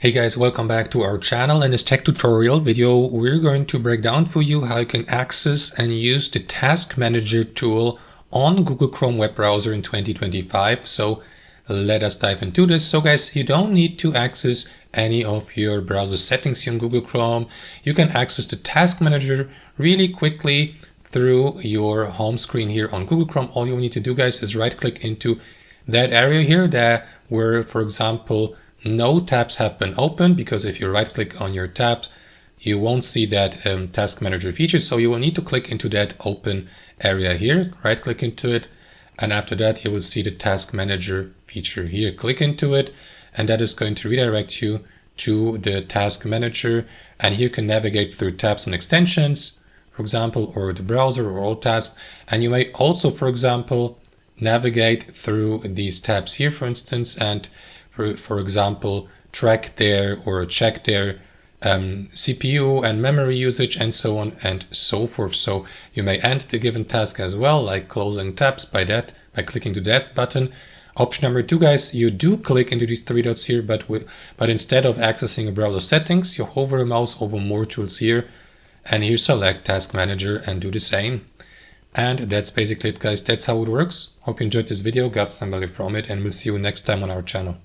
Hey guys, welcome back to our channel. In this tech tutorial video, we're going to break down for you how you can access and use the Task Manager tool on Google Chrome web browser in 2025. So let us dive into this. So guys, you don't need to access any of your browser settings here on Google Chrome. You can access the Task Manager really quickly through your home screen here on Google Chrome. All you need to do, guys, is right click into that area here where, for example, no tabs have been opened, because if you right click on your tab, you won't see that Task Manager feature. So you will need to click into that open area here, right click into it, and after that you will see the Task Manager feature here. Click into it, and that is going to redirect you to the Task Manager, and here you can navigate through tabs and extensions, for example, or the browser or all tasks. And you may also, for example, navigate through these tabs here, for instance, and for example, track their or check their CPU and memory usage and so on and so forth. So you may end the given task as well, like closing tabs by clicking the desk button. Option number 2, guys, you do click into these 3 dots here, but instead of accessing browser settings, you hover the mouse over more tools here, and here select Task Manager and do the same. And that's basically it, guys. That's how it works. Hope you enjoyed this video, got some value from it, and we'll see you next time on our channel.